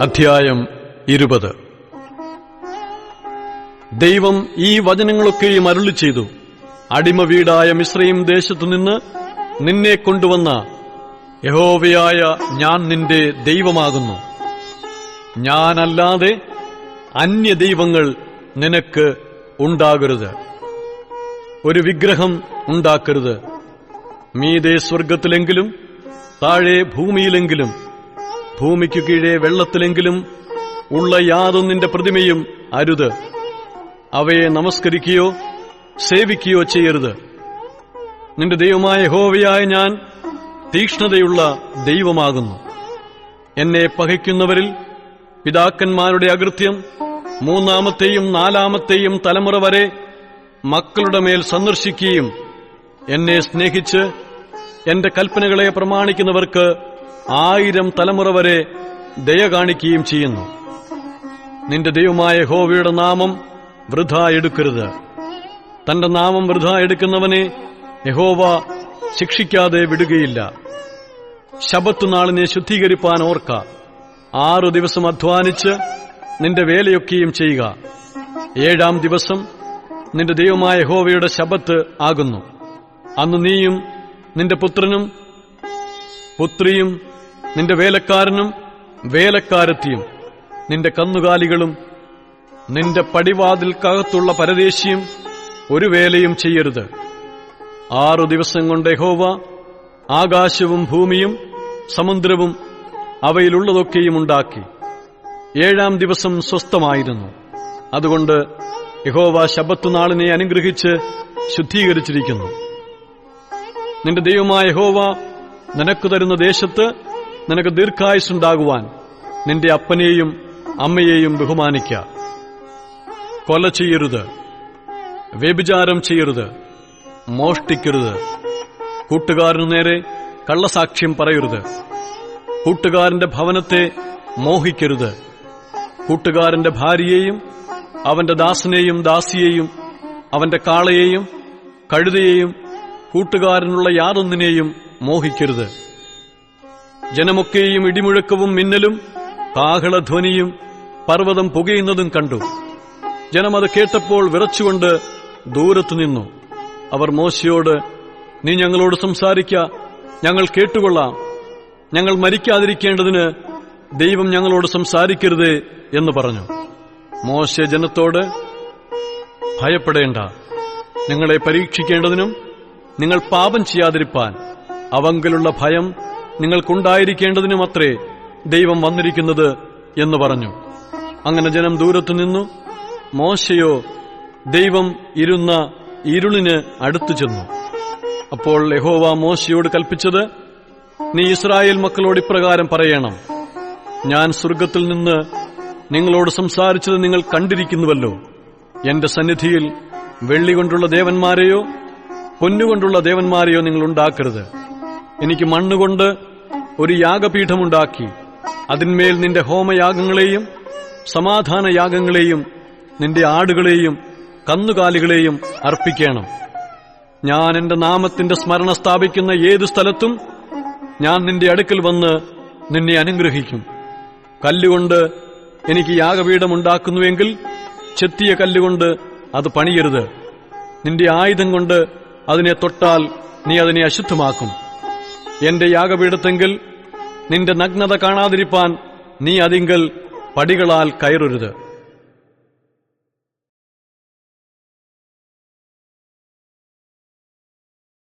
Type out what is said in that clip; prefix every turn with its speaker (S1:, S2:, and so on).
S1: അധ്യായം 20. ദൈവം ഈ വചനങ്ങളൊക്കെയും അരുളി ചെയ്തു. അടിമ വീടായ മിസ്രയീം ദേശത്തുനിന്ന് നിന്നെ കൊണ്ടുവന്ന യഹോവയായ ഞാൻ നിന്റെ ദൈവമാകുന്നു. ഞാനല്ലാതെ അന്യദൈവങ്ങൾ നിനക്ക് ഉണ്ടാകരുത്. ഒരു വിഗ്രഹം ഉണ്ടാക്കരുത്. മീതെ സ്വർഗത്തിലെങ്കിലും താഴെ ഭൂമിയിലെങ്കിലും ഭൂമിക്കു കീഴെ വെള്ളത്തിലെങ്കിലും ഉള്ള യാതൊന്നിന്റെ പ്രതിമയും അരുത്. അവയെ നമസ്കരിക്കുകയോ സേവിക്കുകയോ ചെയ്യരുത്. നിന്റെ ദൈവമായ യഹോവയായ ഞാൻ തീക്ഷ്ണതയുള്ള ദൈവമാകുന്നു. എന്നെ പകയ്ക്കുന്നവരിൽ പിതാക്കന്മാരുടെ അകൃത്യം 3-ാമത്തെയും 4-ാമത്തെയും തലമുറ വരെ മക്കളുടെ മേൽ സന്ദർശിക്കുകയും എന്നെ സ്നേഹിച്ച് എന്റെ കൽപ്പനകളെ പ്രമാണിക്കുന്നവർക്ക് 1000 തലമുറ വരെ ദയ കാണിക്കുകയും ചെയ്യുന്നു. നിന്റെ ദൈവമായ യഹോവയുടെ നാമം വൃഥാ എടുക്കരുത്. തന്റെ നാമം വൃഥാ എടുക്കുന്നവനെ യഹോവ ശിക്ഷിക്കാതെ വിടുകയില്ല. ശബ്ബത്ത് നാളിനെ ശുദ്ധീകരിപ്പാൻ ഓർക്ക. 6 ദിവസം അധ്വാനിച്ച് നിന്റെ വേലയൊക്കെയും ചെയ്യുക. 7-ാം ദിവസം നിന്റെ ദൈവമായ യഹോവയുടെ ശബ്ബത്ത് ആകുന്നു. അന്ന് നീയും നിന്റെ പുത്രനും പുത്രിയും നിന്റെ വേലക്കാരനും വേലക്കാരത്തിയും നിന്റെ കന്നുകാലികളും നിന്റെ പടിവാതിൽക്കകത്തുള്ള പരദേശിയും ഒരു വേലയും ചെയ്യരുത്. 6 ദിവസം കൊണ്ട് യഹോവ ആകാശവും ഭൂമിയും സമുദ്രവും അവയിലുള്ളതൊക്കെയും ഉണ്ടാക്കി. 7-ാം ദിവസം സ്വസ്ഥമായിരുന്നു. അതുകൊണ്ട് യഹോവ ശബ്ബത്ത് നാളിനെ അനുഗ്രഹിച്ച് ശുദ്ധീകരിച്ചിരിക്കുന്നു. നിന്റെ ദൈവമായ യഹോവ നിനക്ക് തരുന്ന ദേശത്ത് നിനക്ക് ദീർഘായുസ്സുണ്ടാകുവാൻ നിന്റെ അപ്പനെയും അമ്മയെയും ബഹുമാനിക്ക. കൊല ചെയ്യരുത്. വ്യഭിചാരം ചെയ്യരുത്. മോഷ്ടിക്കരുത്. കൂട്ടുകാരനു നേരെ കള്ളസാക്ഷ്യം പറയരുത്. കൂട്ടുകാരന്റെ ഭവനത്തെ മോഹിക്കരുത്. കൂട്ടുകാരന്റെ ഭാര്യയെയും അവന്റെ ദാസനെയും ദാസിയെയും അവന്റെ കാളയെയും കഴുതയെയും കൂട്ടുകാരനുള്ള യാതൊന്നിനെയും മോഹിക്കരുത്. ജനമൊക്കെയും ഇടിമുഴക്കവും മിന്നലും കാഹളധ്വനിയും പർവ്വതം പുകയുന്നതും കണ്ടു. ജനം അത് കേട്ടപ്പോൾ വിറച്ചുകൊണ്ട് ദൂരത്തു നിന്നു. അവർ മോശയോട്, നീ ഞങ്ങളോട് സംസാരിക്ക, ഞങ്ങൾ കേട്ടുകൊള്ളാം. ഞങ്ങൾ മരിക്കാതിരിക്കേണ്ടതിന് ദൈവം ഞങ്ങളോട് സംസാരിക്കരുതേ എന്ന് പറഞ്ഞു. മോശെ ജനത്തോട്, ഭയപ്പെടേണ്ട. നിങ്ങളെ പരീക്ഷിക്കേണ്ടതിനും നിങ്ങൾ പാപം ചെയ്യാതിരിപ്പാൻ അവങ്കലുള്ള ഭയം നിങ്ങൾക്കുണ്ടായിരിക്കേണ്ടതിനുമത്രേ ദൈവം വന്നിരിക്കുന്നത് എന്ന് പറഞ്ഞു. അങ്ങനെ ജനം ദൂരത്തു നിന്നു. മോശയോ ദൈവം ഇരുന്ന ഇരുളിന് അടുത്തു ചെന്നു. അപ്പോൾ യഹോവ മോശയോട് കൽപ്പിച്ചത്, നീ ഇസ്രായേൽ മക്കളോട് ഇപ്രകാരം പറയണം, ഞാൻ സ്വർഗ്ഗത്തിൽ നിന്ന് നിങ്ങളോട് സംസാരിച്ചത് നിങ്ങൾ കണ്ടിരിക്കുന്നുവല്ലോ. എന്റെ സന്നിധിയിൽ വെള്ളി കൊണ്ടുള്ള ദേവന്മാരെയോ പൊന്നുകൊണ്ടുള്ള ദേവന്മാരെയോ നിങ്ങൾ ഉണ്ടാക്കരുത്. എനിക്ക് മണ്ണുകൊണ്ട് ഒരു യാഗപീഠമുണ്ടാക്കി അതിന്മേൽ നിന്റെ ഹോമയാഗങ്ങളെയും സമാധാനയാഗങ്ങളെയും നിന്റെ ആടുകളെയും കന്നുകാലികളെയും അർപ്പിക്കണം. ഞാൻ എന്റെ നാമത്തിന്റെ സ്മരണ സ്ഥാപിക്കുന്ന ഏതു സ്ഥലത്തും ഞാൻ നിന്റെ അടുക്കൽ വന്ന് നിന്നെ അനുഗ്രഹിക്കും. കല്ലുകൊണ്ട് എനിക്ക് യാഗപീഠമുണ്ടാക്കുന്നുവെങ്കിൽ ചെത്തിയ കല്ലുകൊണ്ട് അത് പണിയരുത്. നിന്റെ ആയുധം കൊണ്ട് അതിനെ തൊട്ടാൽ നീ അതിനെ അശുദ്ധമാക്കും. എന്റെ യാഗപീഠത്തെങ്കിൽ നിന്റെ നഗ്നത കാണാതിരിപ്പാൻ നീ അതിങ്കൽ പടികളാൽ കയറരുത്.